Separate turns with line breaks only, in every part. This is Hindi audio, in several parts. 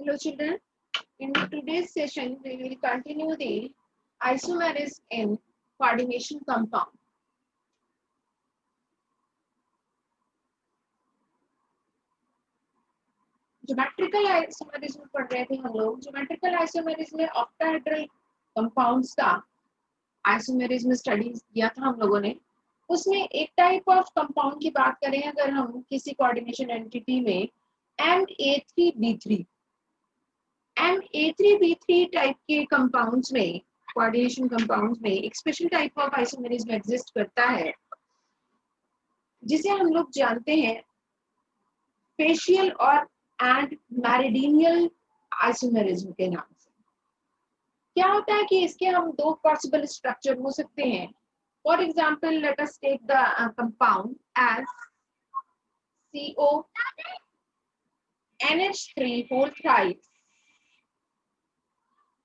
Hello children, in today's session we will continue the isomers in coordination compound. Geometrical isomerism में पढ़ रहे थे हम लोग। ज्योमेट्रिकल आइसोमेरिज्म में ऑक्टाहेड्रल कंपाउंड्स का आइसोमेरिज्म स्टडी किया था हम लोगों ने। उसमें एक टाइप ऑफ कंपाउंड की बात करें, अगर हम किसी कोऑर्डिनेशन एंटिटी में Ma3B3 टाइप के कंपाउंड्स में, कोऑर्डिनेशन कंपाउंड्स में एक special type of isomerism exist करता है जिसे हम लोग जानते हैं फेशियल और एंड मेरिडियनल आइसोमेरिज्म के नाम से। क्या होता है कि इसके हम दो पॉसिबल स्ट्रक्चर हो सकते हैं। For example let us take the compound as CO NH3 whole thrice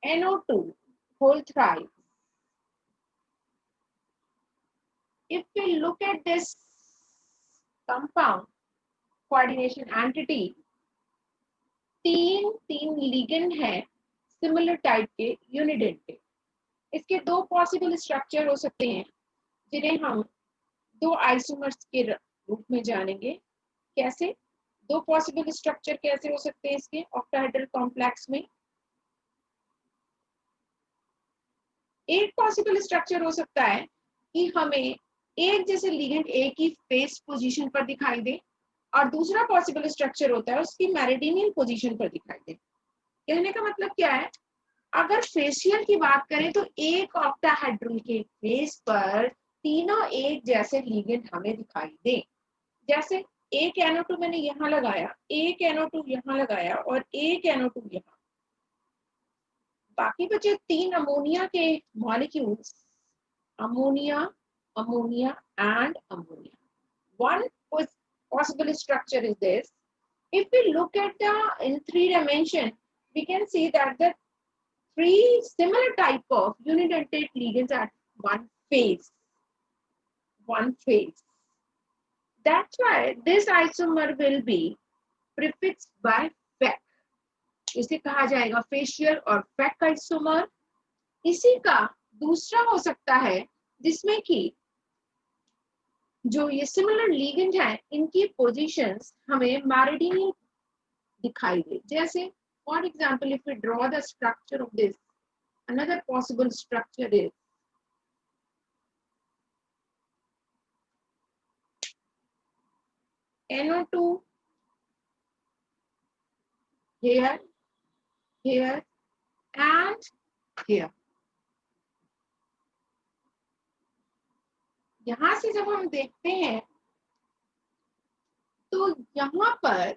NO2 whole thrice. If we look at this compound coordination entity, तीन लिगेंड है सिमिलर टाइप के यूनिडेंट। इसके दो पॉसिबल स्ट्रक्चर हो सकते हैं जिन्हें हम दो आइसोमर्स के रूप में जानेंगे। कैसे दो पॉसिबल स्ट्रक्चर कैसे हो सकते हैं इसके ऑक्टाहेड्रल कॉम्प्लेक्स में? एक पॉसिबल स्ट्रक्चर हो सकता है कि हमें एक जैसे लिगेंड एक ही फेस पोजीशन पर दिखाई दे, और दूसरा पॉसिबल स्ट्रक्चर होता है उसकी मेरिडियनल पोजीशन पर दिखाई दे। कहने का मतलब क्या है, अगर फेशियल की बात करें तो एक ऑक्टाहेड्रल के फेस पर तीनों एक जैसे लिगेंड हमें दिखाई दे। जैसे एक NO2 मैंने यहाँ लगाया, एक NO2 यहाँ लगाया और एक NO2 यहाँ। बाकी बचे तीन अमोनिया के molecules, ammonia, ammonia and ammonia. One possible structure is this. If we look at in 3 dimension, we can see that the three similar type of unidentate ligands at one phase. That's why this isomer will be prefixed by FEC. इसे कहा जाएगा फेशियल और FEC आइसोमर। इसी का दूसरा हो सकता है जिसमें कि जो ये सिमिलर लिगेंड है इनकी पोजीशंस हमें मेरिडियनल दिखाई दे। जैसे for example if we draw the structure of this, another possible structure is NO2 here, here and here। यहां से जब हम देखते हैं तो यहाँ पर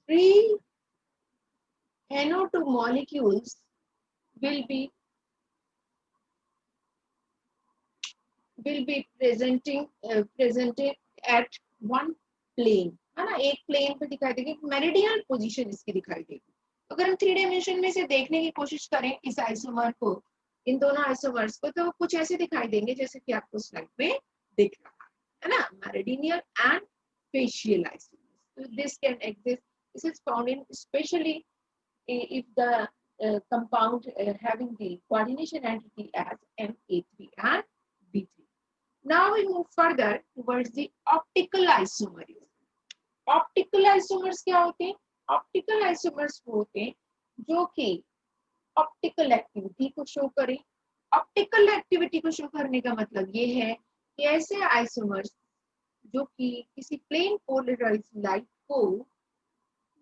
3 NO2 molecules will be presented at one plane, है ना, एक प्लेन पे दिखाई देगी, मेरिडियनल पोजीशन इसकी दिखाई देगी। अगर हम 3 डायमेंशन में से देखने की कोशिश करें इस आइसोमर को, इन दोनों आइसोमर्स को, तो कुछ ऐसे दिखाई देंगे जैसे कि आपको स्लाइड में दिख रहा है ना, meridional and facial isomers. So this can exist. This is found in especially if the compound having the coordination entity as Ma3 and B3. Now we move further towards the optical isomerism. Optical isomers क्या होते हैं? Optical isomers वो होते हैं जो कि ऑप्टिकल एक्टिविटी को शो करें। ऑप्टिकल एक्टिविटी को शो करने का मतलब ये है कि ऐसे आइसोमर्स जो कि किसी प्लेन पोलराइज्ड लाइट को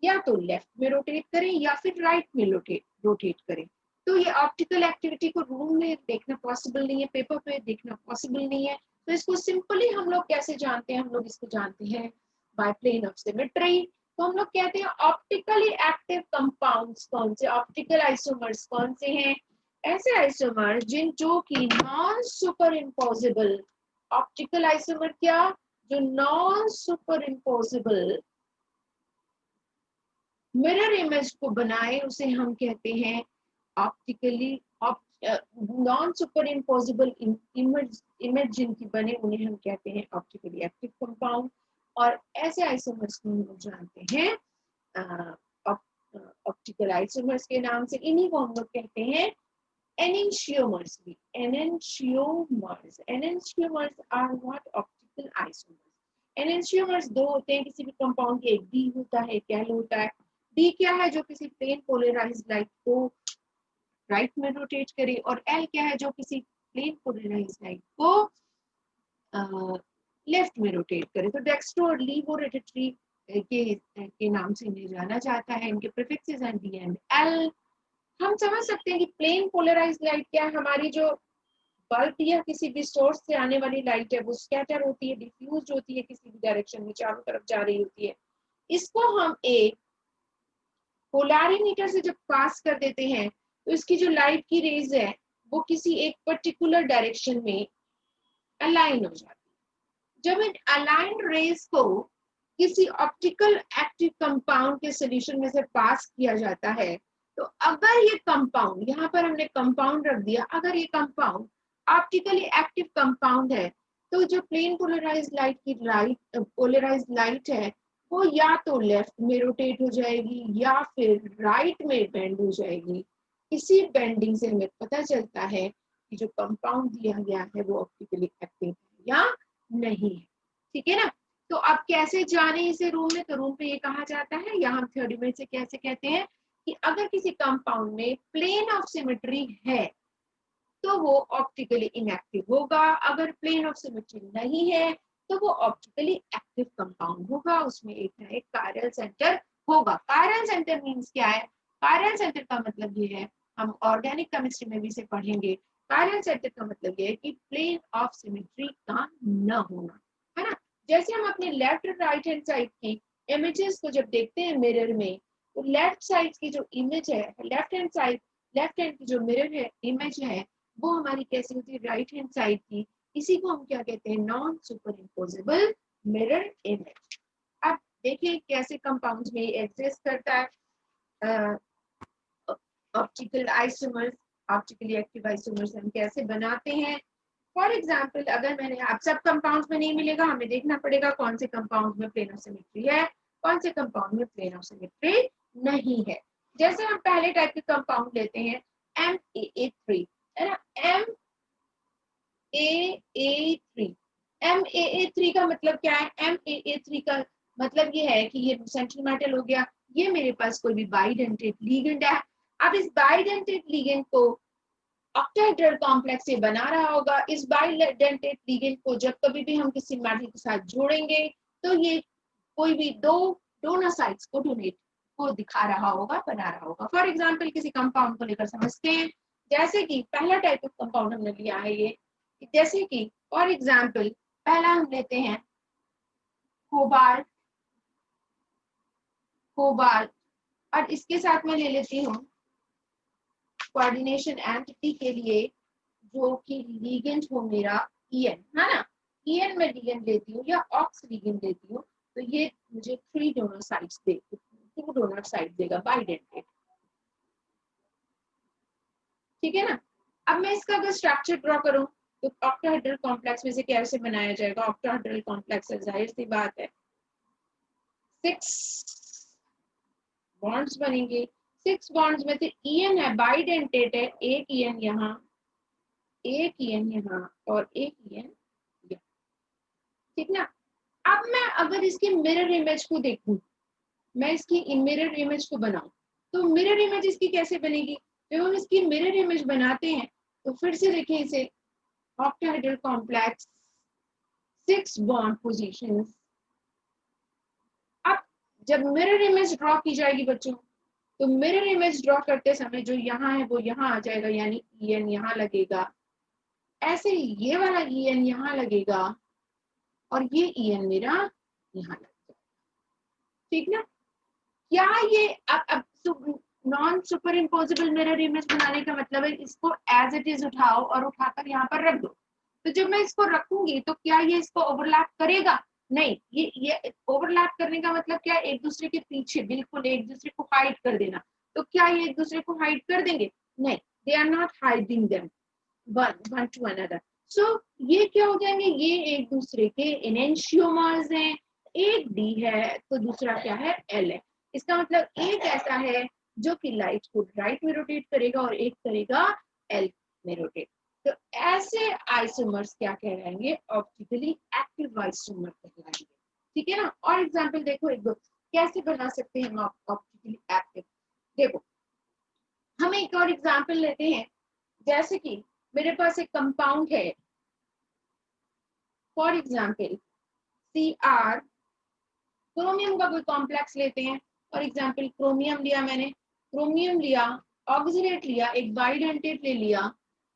या तो लेफ्ट में रोटेट करें या फिर राइट में रोटेट करें। तो ये ऑप्टिकल एक्टिविटी को रूम में देखना पॉसिबल नहीं है, पेपर पे देखना पॉसिबल नहीं है। तो इसको सिंपली हम लोग कैसे जानते हैं? हम लोग इसको जानते हैं बाय प्लेन ऑफ सिमेट्री। तो हम लोग कहते हैं ऑप्टिकली एक्टिव कंपाउंड्स कौन से, ऑप्टिकल आइसोमर्स कौन से हैं? ऐसे आइसोमर जो कि non super imposable, optical isomer क्या, जो non super imposable mirror image को बनाए उसे हम कहते हैं optically non super imposable image जिनकी बने उन्हें हम कहते हैं ऑप्टिकली एक्टिव कंपाउंड। और ऐसे आइसोमर्स को हम लोग जानते हैं ऑप्टिकल आइसोमर्स के नाम से, इन्हीं को हम लोग कहते हैं एनेंशियोमर्स भी। Enantiomers, enantiomers are what? Optical isomers. Enantiomers दो होते हैं किसी भी कंपाउंड के, एक डी होता है, एक एल होता है। डी क्या है? जो किसी प्लेन पोलराइज्ड लाइट को राइट में रोटेट करे, और एल क्या है? जो किसी प्लेन पोलराइज्ड लाइट को लेफ्ट में रोटेट करे। तो डेक्स्ट्रो और लीवो रोटेटरी के नाम से इन्हें जाना जाता है। इनके प्रीफिक्सेस हैं डी एंड एल। हम समझ सकते हैं कि प्लेन पोलराइज्ड लाइट क्या है? हमारी जो बल्ब या किसी भी सोर्स से आने वाली लाइट है वो स्कैटर होती है, डिफ्यूज होती है, किसी भी डायरेक्शन में चारों तरफ जा रही होती है। इसको हम एक पोलारीमीटर से जब पास कर देते हैं तो इसकी जो लाइट की रेज है वो किसी एक पर्टिकुलर डायरेक्शन में अलाइन हो जाती है। जब इन अलाइंड रेज को किसी ऑप्टिकल एक्टिव कंपाउंड के सॉल्यूशन में से पास किया जाता है, तो अगर ये कंपाउंड, यहाँ पर हमने कंपाउंड रख दिया, अगर ये कंपाउंड ऑप्टिकली एक्टिव कंपाउंड है, तो जो प्लेन पोलराइज्ड लाइट की पोलराइज्ड लाइट है वो या तो लेफ्ट में रोटेट हो जाएगी या फिर राइट में बेंड हो जाएगी। इसी बेंडिंग से हमें पता चलता है कि जो कंपाउंड दिया गया है वो ऑप्टिकली एक्टिव है या नहीं है। ठीक है ना? तो अब कैसे जाने इसे रूम में? तो रूम पे ये कहा जाता है, या हम थ्योरी में से कैसे कहते हैं कि अगर किसी कंपाउंड में प्लेन ऑफ सिमेट्री है तो वो ऑप्टिकली इनएक्टिव होगा, अगर प्लेन ऑफ सिमेट्री नहीं है तो वो ऑप्टिकली एक्टिव कंपाउंड होगा, उसमें एक ना एक कायरल सेंटर होगा। कायरल सेंटर मींस क्या है? कायरल सेंटर का मतलब ये है, हम ऑर्गेनिक केमिस्ट्री में भी इसे पढ़ेंगे, कायरल सेंटर का मतलब ये है कि प्लेन ऑफ सिमेट्री का न होना, है ना? जैसे हम अपने लेफ्ट और राइट हैंड साइड की इमेजेस को जब देखते हैं मिरर में, तो लेफ्ट साइड की जो इमेज है, left hand side, left hand की जो मिरर है, इमेज है, वो हमारी कैसी होती है? राइट हैंड साइड की। इसी को हम क्या कहते हैं? Non super imposable mirror image. अब देखिए कैसे कंपाउंड्स में एग्जिस्ट करता है optical isomers. Optically active isomers हम कैसे बनाते हैं? फॉर एग्जाम्पल, अगर मैंने, आप सब कंपाउंड्स में नहीं मिलेगा, हमें देखना पड़ेगा कौन से कंपाउंड में प्लेन ऑफ सिमेट्री है, कौन से कंपाउंड में प्लेन ऑफ सिमेट्री नहीं है। जैसे हम पहले टाइप के कंपाउंड लेते हैं MAA3, है ना? MAA3, MAA3 का मतलब क्या है? MAA3 का मतलब ये है कि ये सेंट्रल मेटल हो गया, ये मेरे पास कोई भी बाइडेंटेट लिगेंड है। अब इस बाइडेंटेट लिगेंड को ऑक्टाहेड्रल कॉम्प्लेक्स से बना रहा होगा। इस बाइडेंटेट लिगेंड को जब कभी भी हम किसी मेटल के साथ जोड़ेंगे तो ये कोई भी दो डोनर साइड्स को डोनेट को दिखा रहा होगा, बना रहा होगा। फॉर एग्जांपल किसी कंपाउंड को लेकर समझते हैं, जैसे कि पहला टाइप ऑफ कंपाउंड हमने लिया है ये, जैसे कि फॉर एग्जांपल पहला हम लेते हैं कोबाल्ट, कोबाल्ट, और इसके साथ मैं ले लेती हूँ कोऑर्डिनेशन एंटिटी के लिए जो कि लिगेंड हो मेरा EN, है ना? EN में लिगेंड लेती हूँ या ऑक्स लिगेंड लेती हूँ, तो ये मुझे 3 डोनर साइड्स दे, 2 डोनर साइड देगा बाइडेंटेट। ठीक है ना? अब मैं इसका अगर स्ट्रक्चर ड्रॉ करूं तो ऑक्टाहेड्रल कॉम्प्लेक्स में से कैसे बनाया जाएगा? ऑक्टाहेड्रल कॉम्प्लेक्स जाहिर सी बात है 6 बॉन्ड्स बनेंगे। 6 बॉन्ड्स में से EN है, बाइडेंटेट है, एक EN यहाँ, एक EN यहाँ और एक EN यहाँ। ठीक ना? अब मैं अगर इसकी मिरर इमेज को देखूं, मैं इसकी मिरर इमेज को बनाऊं, तो मिरर इमेज इसकी कैसे बनेगी? जब हम इसकी मिरर इमेज बनाते हैं तो फिर से देखिए इसे ऑक्टाहेड्रल कॉम्प्लेक्स 6 बॉन्ड पोजीशंस। अब जब मिरर इमेज ड्रॉ की जाएगी बच्चों, तो मिरर इमेज ड्रॉ करते समय जो यहाँ है वो यहाँ आ जाएगा, यानी EN यहाँ लगेगा, ऐसे ये वाला EN यहाँ लगेगा और ये EN मेरा यहाँ लगेगा। ठीक ना? क्या ये अब non super imposable mirror image बनाने का मतलब है इसको एज इट इज उठाओ और उठाकर यहाँ पर रख दो। तो जब मैं इसको रखूंगी तो क्या ये इसको ओवरलैप करेगा? नहीं। ये ओवरलैप करने का मतलब क्या? एक दूसरे के पीछे, बिल्कुल एक दूसरे को हाइड कर देना। तो क्या ये एक दूसरे को हाइड कर देंगे? नहीं, they are not hiding them one to another. So ये क्या हो जाएंगे? ये एक दूसरे के एनेंशियोमर्स हैं। एक D है तो दूसरा क्या है? L है। इसका मतलब एक ऐसा है जो कि लाइट को राइट में रोटेट करेगा और एक करेगा एल में रोटेट। तो ऐसे आइसोमर्स क्या कहलाएंगे? ऑप्टिकली एक्टिव आइसोमर कहलाएंगे। ठीक है ना। और एग्जांपल देखो एक दो, कैसे बना सकते हैं हम ऑप्टिकली एक्टिव। देखो हम एक और एग्जांपल लेते हैं, जैसे कि मेरे पास एक कंपाउंड है, फॉर एग्जांपल Cr, क्रोमियम का कोई कॉम्प्लेक्स लेते हैं। फॉर एग्जांपल क्रोमियम लिया मैंने, क्रोमियम लिया, ऑक्सीडेट लिया, एक बाइडेंटेट ले लिया,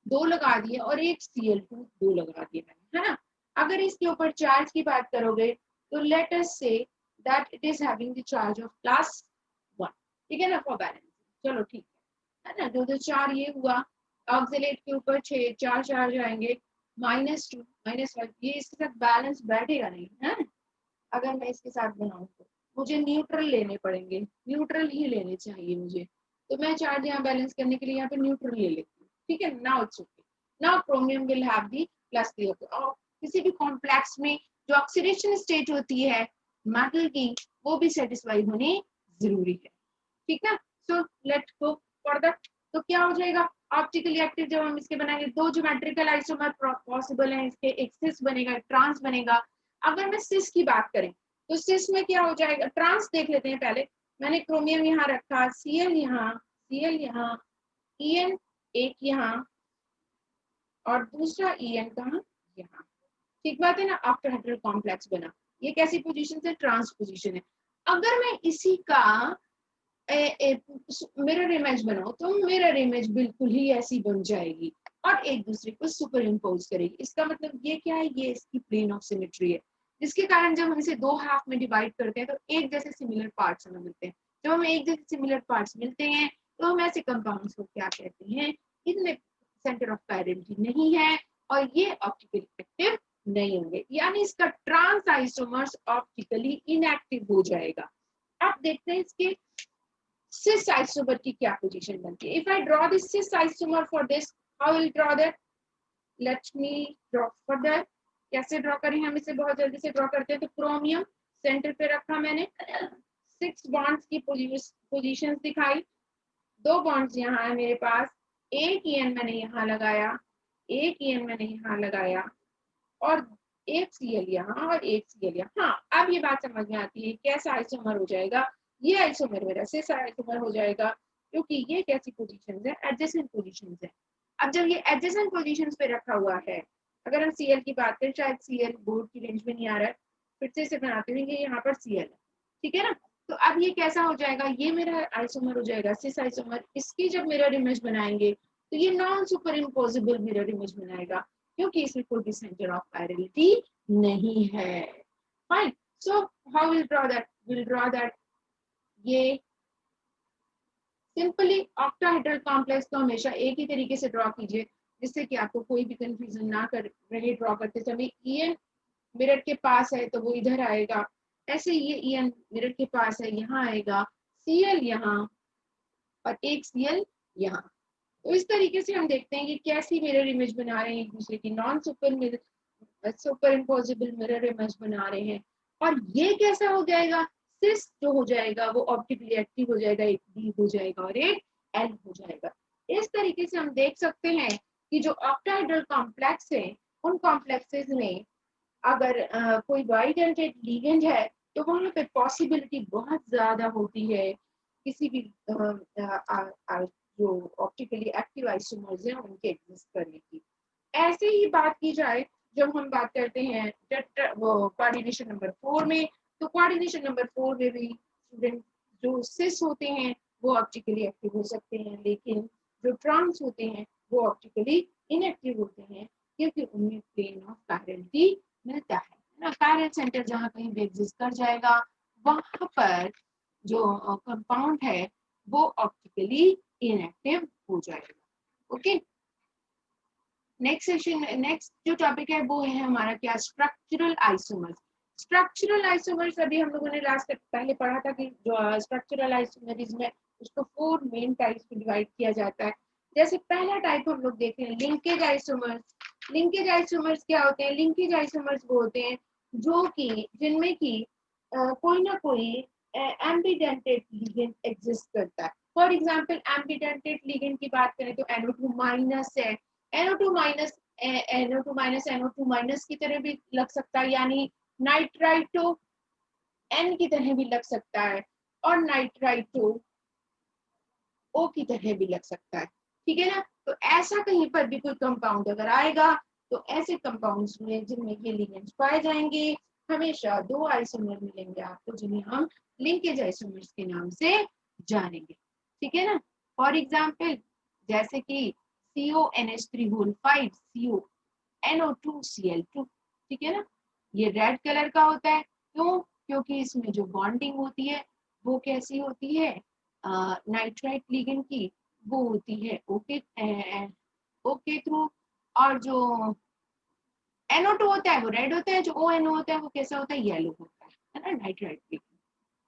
दो लगा दिए और एक Cl2 दो लगा दिए मैंने, है ना। अगर इसके ऊपर चार्ज की बात करोगे तो let us say that it is having the charge of +1। ठीक है ना, फॉर बैलेंस। चलो ठीक है ना। दो दो चार ये हुआ, ऑक्सीडेट के ऊपर 6 4 चार्ज आएंगे, -2 -5, ये इसके साथ बैलेंस बैठेगा नहीं है। अगर मैं इसके साथ बनाऊं तो मुझे न्यूट्रल लेने पड़ेंगे, न्यूट्रल ही लेने चाहिए मुझे। तो मैं चार्ज यहाँ बैलेंस करने के लिए यहाँ पे न्यूट्रल ले लेती हूँ। ठीक है, now it's okay. Now chromium will have the +3। और किसी भी कॉम्प्लेक्स में जो ऑक्सीडेशन स्टेट होती है मेटल की, वो भी सेटिस्फाई होनी जरूरी है। ठीक है, so let's go for that. तो क्या हो जाएगा ऑप्टिकली एक्टिव जब हम इसके बनाएंगे? दो ज्योमेट्रिकल आइसोमर पॉसिबल है इसके, एक सिस बनेगा एक ट्रांस बनेगा। अगर मैं सिस की बात करें तो सिस में क्या हो जाएगा? ट्रांस देख लेते हैं पहले। मैंने क्रोमियम यहाँ रखा, Cl यहाँ, Cl यहाँ, En एक यहाँ और दूसरा En कहाँ? यहाँ। ठीक बात है ना, आफ्टर हेटेरो कॉम्प्लेक्स बना। ये कैसी पोजीशन है? ट्रांस पोजीशन है। अगर मैं इसी का मिरर इमेज बनाओ तो मिरर इमेज बिल्कुल ही ऐसी बन जाएगी और एक दूसरे को सुपर इम्पोज करेगी। इसका मतलब ये क्या है? ये इसकी प्लेन ऑफ सिमेट्री है, जिसके कारण जब हम इसे दो हाफ में डिवाइड करते हैं तो एक जैसे सिमिलर पार्ट्स हमें मिलते हैं। जब हमें एक जैसे सिमिलर पार्ट्स मिलते हैं तो हम ऐसे कंपाउंड्स को क्या कहते हैं? इनमें सेंटर ऑफ पैरेंटी नहीं है और ये ऑप्टिकली एक्टिव नहीं होंगे, यानी इसका ट्रांस आइसोमर्स ऑप्टिकली इनएक्टिव हो जाएगा। अब देखते हैं इसके cis isomer की क्या पोजीशन बनती है। If I draw this cis isomer for this, how will draw that? Let me draw for that. कैसे ड्रॉ करें? हम इसे बहुत जल्दी से ड्रॉ करते हैं। तो क्रोमियम सेंटर पे रखा मैंने, 6 बॉन्ड्स की पोजीशंस दिखाई, 2 बॉन्ड्स यहाँ है मेरे पास, एक En मैंने यहाँ लगाया, एक En मैंने यहाँ लगाया और एक Cl यहाँ और एक Cl यहाँ। हाँ, अब ये बात समझ में आती है कैसा आइसोमर हो जाएगा। ये आइसोमर मेरा सिस आइसोमर हो जाएगा क्योंकि ये कैसी पोजीशंस है? एडजेसेंट पोजीशंस है। अब जब ये एडजेसेंट पोजीशंस पे रखा हुआ है, अगर हम Cl की बात करें, शायद Cl बोर्ड की रेंज में नहीं आ रहा है, फिर से इसे बनाते हैं। ये यहाँ पर Cl है, ठीक है ना। तो अब ये कैसा हो जाएगा? ये मेरा आइसोमर हो जाएगा सिस आइसोमर। इसकी जब मिरर इमेज बनाएंगे तो ये non super imposable mirror image बनाएगा क्योंकि इसमें कोई भी सेंटर ऑफ पैरेललिटी नहीं है। Fine, so how will draw that? Will draw that ये सिंपली ऑक्टाहेड्रल कॉम्प्लेक्स को हमेशा एक ही तरीके से ड्रॉ कीजिए जिससे कि आपको कोई भी कंफ्यूजन ना कर रहे ड्रॉ करते समय। En मिरर के पास है तो वो इधर आएगा, ऐसे ये En मिरर के पास है यहाँ आएगा, Cl यहाँ और एक Cl यहाँ। तो इस तरीके से हम देखते हैं कि कैसी मिरर इमेज बना रहे हैं एक दूसरे की, non super imposable mirror image बना रहे हैं। और ये कैसा हो जाएगा? सिस जो हो जाएगा वो ऑप्टिकली एक्टिव हो जाएगा, एक डी हो जाएगा और एक एल हो जाएगा। इस तरीके से हम देख सकते हैं कि जो ऑक्टाहेड्रल कॉम्प्लेक्स है उन कॉम्प्लेक्सेस में अगर कोई बाइडेंटेट लिगेंड है तो वहां पे पॉसिबिलिटी बहुत ज्यादा होती है किसी भी जो ऑप्टिकली एक्टिव आइसोमर्स हैं उनके एग्जिस्ट करने की। ऐसे ही बात की जाए जब हम बात करते हैं कोऑर्डिनेशन नंबर 4 में, तो कोऑर्डिनेशन नंबर 4 में भी स्टूडेंट जो सिस होते हैं वो ऑप्टिकली एक्टिव हो सकते हैं, लेकिन जो ट्रांस होते हैं वो ऑप्टिकली इनएक्टिव होते हैं क्योंकि उनमें प्लेन ऑफ पैरेललिटी मिलता है ना। पैरेलल सेंटर जहाँ कहीं भी एग्जिस्ट कर जाएगा वहां पर जो कंपाउंड है वो ऑप्टिकली इनएक्टिव हो जाएगा। ओके, नेक्स्ट सेशन, नेक्स्ट जो टॉपिक है वो है हमारा क्या? Structural isomers. स्ट्रक्चरल आइसोमर्स अभी हम लोगों ने लास्ट पहले पढ़ा था कि जो स्ट्रक्चरल आइसोमर्स में उसको 4 मेन टाइप्स में डिवाइड किया जाता है। जैसे पहला टाइप हम लोग देखते हैं लिंकेज आइसोमर्स। लिंकेज आइसोमर्स क्या होते हैं? लिंकेज आइसोमर्स वो होते हैं जो कि जिनमें की कोई ना कोई एम्बिडेंटेड लिगेंड एग्जिस्ट करता है। फॉर एग्जांपल एम्बिडेंटेड लिगेंड की बात करें तो NO2 माइनस है, NO2 minus NO2 minus NO2 minus की तरह भी लग सकता है, यानी नाइट्राइटो N की तरह भी लग सकता है और नाइट्राइटो O की तरह भी लग सकता है। ठीक है ना, तो ऐसा कहीं पर भी कोई कंपाउंड अगर आएगा तो ऐसे कंपाउंड्स में जिनमें ये लिगेंड्स पाए जाएंगे हमेशा दो आइसोमर मिलेंगे आपको, जिन्हें हम लिंकेज आइसोमर्स के नाम से जानेंगे। ठीक है ना, फॉर एग्जांपल जैसे कि CONH3 होल 5 CONO2Cl2। ठीक है ना, ये रेड कलर का होता है, क्यों? क्योंकि इसमें जो बॉन्डिंग होती है वो कैसी होती है, नाइट्राइट लिगेंड की, वो होती है ओके ओके थ्रू, और जो NO2 होता है वो रेड होता है, जो ONO होता है वो कैसा होता है, येलो होता है ना। नाइट्राइट लिगेंड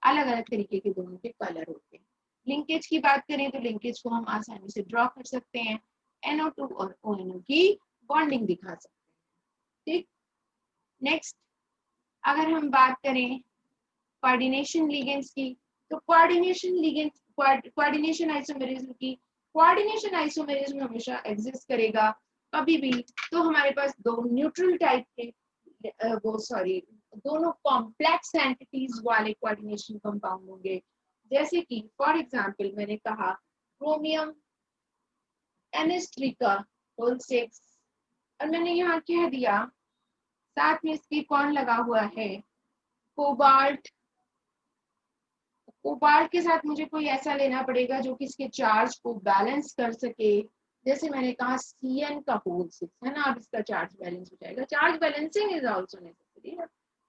अलग अलग तरीके के दोनों के कलर होते हैं। लिंकेज की बात करें तो लिंकेज को हम आसानी से ड्रॉ कर सकते हैं, NO2 और ONO की बॉन्डिंग दिखा सकते हैं। ठीक, नेक्स्ट अगर हम बात करें कोऑर्डिनेशन लिगेंड्स की, तो कोऑर्डिनेशन आइसोमेरिज्म की, कोऑर्डिनेशन आइसोमेरिज्म हमेशा एग्जिस्ट करेगा कभी भी तो हमारे पास दो न्यूट्रल टाइप के दोनों कॉम्प्लेक्स एंटिटीज वाले कोऑर्डिनेशन कंपाउंड होंगे। जैसे कि फॉर एग्जांपल मैंने कहा क्रोमियम NH3 का होल 6, और मैंने यहाँ कह दिया साथ में इसकी कौन लगा हुआ है, कोबाल्ट। कोबाल्ट के साथ मुझे कोई ऐसा लेना पड़ेगा जो कि इसके चार्ज को बैलेंस कर सके। जैसे मैंने कहा CN का होल 6 है ना, अब इसका चार्ज बैलेंस हो जाएगा। Charge balancing is also necessary,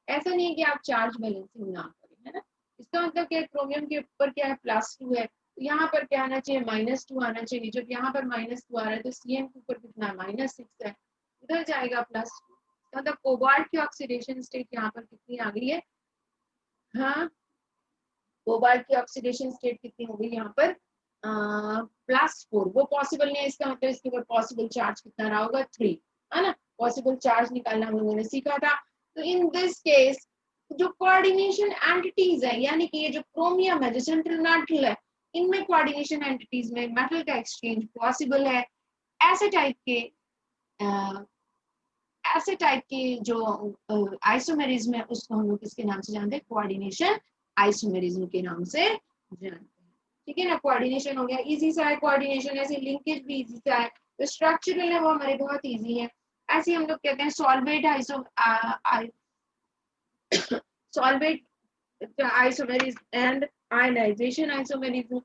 ऐसा नहीं है कि आप चार्ज बैलेंसिंग ना करें, है ना। इसका मतलब क्या, क्रोमियम के ऊपर क्या है, +2 है, तो यहाँ पर क्या आना चाहिए, -2 आना चाहिए। जब यहाँ पर -2 आ रहा है तो CN के ऊपर कितना है, -6 है, उधर जाएगा +2। मतलब कोबाल्ट की ऑक्सीडेशन स्टेट यहाँ पर कितनी आ गई है, हाँ, कोबाल्ट की ऑक्सीडेशन स्टेट कितनी हो गई यहाँ पर, +4। वो पॉसिबल नहीं है, इसका मतलब इसके ऊपर पॉसिबल चार्ज कितना रहा होगा, 3, है ना। पॉसिबल चार्ज निकालना हम लोगों ने सीखा था। तो इन दिस केस जो कोऑर्डिनेशन एंटिटीज है, यानी कि ये जो क्रोमियम है, जो सेंट्रल मेटल है, इनमें कोऑर्डिनेशन एंटिटीज में मेटल का एक्सचेंज पॉसिबल है। ऐसे टाइप के ऐसे टाइप के जो आइसोमेरिज्म है उसको हम लोग किसके नाम से जानते हैं, कोऑर्डिनेशन आइसोमेरिज्म के नाम से जानते हैं। ठीक है ना, कोऑर्डिनेशन हो गया, इजी सा है कोऑर्डिनेशन, ऐसे लिंकेज भी इजी सा है, तो स्ट्रक्चरल है वो हमारे बहुत इजी है। ऐसे हम लोग कहते हैं solvate solvate isomerism and ionization isomerism.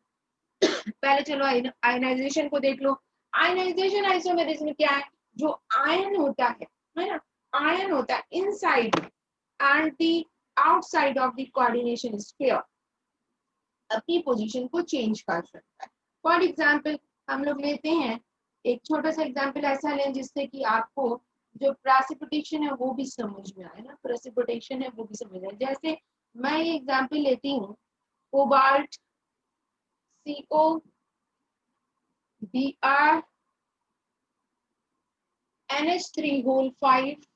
पहले चलो आयनाइजेशन को देख लो। आयनाइजेशन आइसोमेरिज्म क्या है, जो आयन होता है ना, आयन होता है inside and the outside of the coordination sphere, अपनी पोजीशन को चेंज कर सकता है। फॉर एग्जांपल हम लोग लेते हैं एक छोटा सा एग्जांपल ऐसा लें जिससे कि आपको जो प्रेसिपिटेशन है वो भी समझ में आए ना, प्रेसिपिटेशन है वो भी समझ आए। जैसे मैं ये एग्जांपल लेती हूँ, कोबाल्ट COBr NH3 होल 5,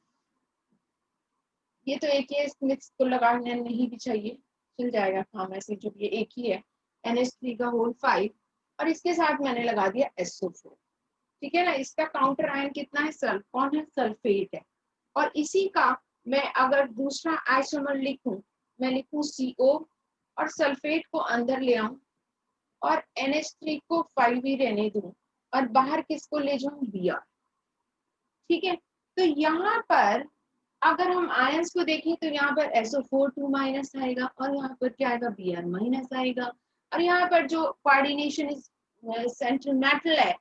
ये तो एक ही मिक्स को लगाना नहीं भी चाहिए, चल जाएगा काम ऐसे, जब ये एक ही है NH3 का होल 5, और इसके साथ मैंने लगा दिया SO4। ठीक है ना, इसका काउंटर आयन कितना है, कौन है, सल्फेट है। और इसी का मैं अगर दूसरा आइसोमर लिखूं, मैं लिखूं CO और सल्फेट को अंदर ले आऊं और NH3 को 5 ही रहने दूं और बाहर किसको ले जाऊं, Br। ठीक है, तो यहाँ पर अगर हम आयंस को देखें तो यहाँ पर SO4 2- आएगा और यहाँ पर क्या आएगा, Br- आएगा। और यहाँ पर जो कोऑर्डिनेशन सेंट्रल मेटल है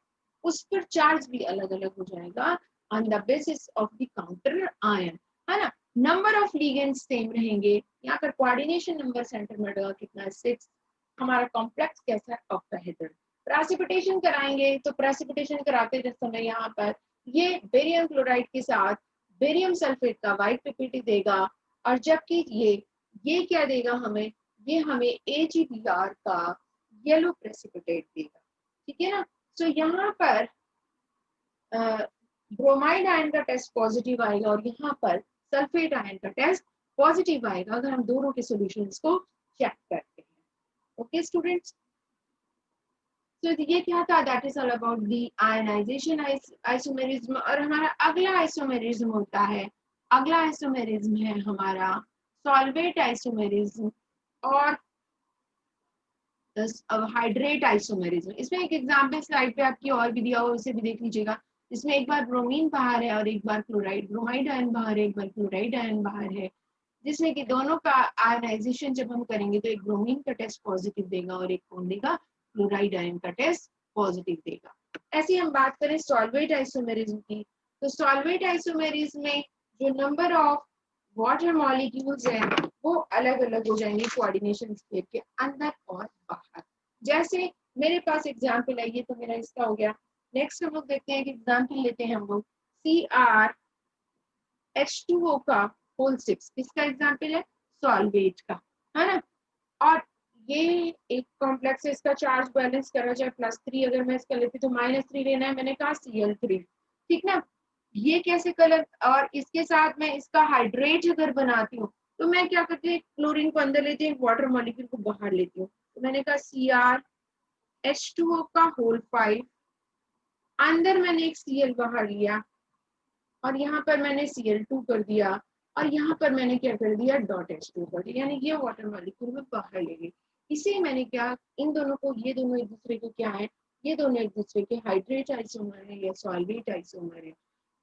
उस पर चार्ज भी अलग अलग हो जाएगा on the basis of the counter ion, है ना। नंबर ऑफ लिगेंड्स सेम रहेंगे। यहाँ पर कोऑर्डिनेशन नंबर सेंट्रल मेटल का कितना है, 6। हमारा कॉम्प्लेक्स कैसा है, ऑक्टाहेड्रल। प्रेसिपिटेशन कराएंगे तो प्रेसिपिटेशन कराते समय यहाँ पर ये बेरियम क्लोराइड के साथ बेरियम सल्फेट का व्हाइट पीपीटी देगा, और जबकि ये क्या देगा हमें, ये हमें AgBr का येलो प्रेसिपिटेट देगा। ठीक है ना, तो यहाँ पर ब्रोमाइड आयन का टेस्ट पॉजिटिव आएगा और यहाँ पर सल्फेट आयन का टेस्ट पॉजिटिव आएगा अगर हम दोनों के सॉल्यूशंस को चेक करते हैं। ओके स्टूडेंट्स, तो ये क्या था, that is all about the ionization isomerism. और हमारा अगला आइसोमेरिज्म होता है, अगला आइसोमेरिज्म है हमारा सॉल्वेट आइसोमेरिज्म और हाइड्रेट आइसोमेरिज्म। इसमें एक एग्जांपल स्लाइड पे आपकी और भी दिया हो, उसे भी देख लीजिएगा। इसमें एक बार ब्रोमीन बाहर है और एक बार क्लोराइड, ब्रोमाइड आयन बाहर है, एक बार क्लोराइड आयन बाहर है, जिसमें कि दोनों का आयनाइजेशन जब हम करेंगे तो एक ब्रोमीन का टेस्ट पॉजिटिव देगा और एक कौन देगा, क्लोराइड आयन का टेस्ट पॉजिटिव देगा। ऐसी हम बात करें सॉल्वेट आइसोमेरिज्म की, तो सॉल्वेट आइसोमेरिज्म में जो नंबर ऑफ वाटर मॉलिक्यूल्स है वो अलग अलग हो जाएंगे कोऑर्डिनेशन स्टेट के अंदर और बाहर। जैसे मेरे पास एग्जांपल है, ये तो मेरा इसका हो गया। नेक्स्ट हम लोग देखते हैं कि एग्जांपल लेते हैं हम लोग CrH2O का होल 6, किसका एग्जांपल है, सॉल्वेट का, है ना। और ये एक कॉम्प्लेक्स है, इसका चार्ज बैलेंस करा जाए +3, अगर मैं इसका लेती तो -3 लेना है, मैंने कहा Cl3, ठीक ना। ये कैसे कलर, और इसके साथ मैं इसका हाइड्रेट अगर बनाती हूँ तो मैं क्या करती हूँ, क्लोरीन को अंदर लेती हूँ, वाटर मॉलिक्यूल को बाहर लेती हूँ। तो मैंने कहा CrH2O का होल 5, अंदर मैंने एक Cl बाहर लिया और यहाँ पर मैंने Cl2 कर दिया और यहाँ पर मैंने क्या कर दिया, .H2 कर दिया, यानी ये वाटर मॉलिक्यूल में बाहर ले गई। इसे मैंने क्या, इन दोनों को, ये दोनों एक दूसरे के क्या है, ये दोनों एक दूसरे के हाइड्रेट आइसोमर है या सॉल्वेट आइसोमर है।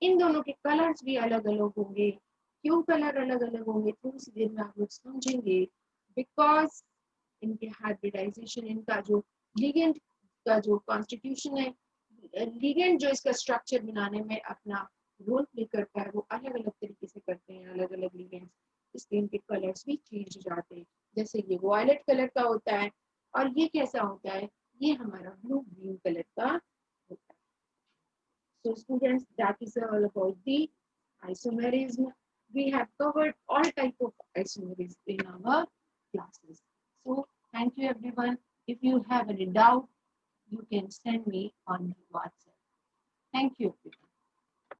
इन दोनों के कलर्स भी अलग अलग होंगे। क्यों कलर अलग अलग होंगे, थोड़ी सी देर में आप लोग समझेंगे। बिकॉज इनके हाइब्रिडाइजेशन, इनका जो लिगेंड का जो कॉन्स्टिट्यूशन है, लिगेंड जो इसका स्ट्रक्चर बनाने में अपना रोल प्ले करता है, वो अलग अलग तरीके से करते हैं, अलग अलग लिगेंड्स, इसलिए इनके कलर्स भी चेंज हो जाते हैं। जैसे ये वायलेट कलर का होता है और ये कैसा होता है, ये हमारा ब्लू ग्रीन कलर का होता है। So students, that is all about the isomerism. We have covered all type of isomerism in our classes. So thank you everyone. If you have any doubt, you can send me on WhatsApp. Thank you everyone.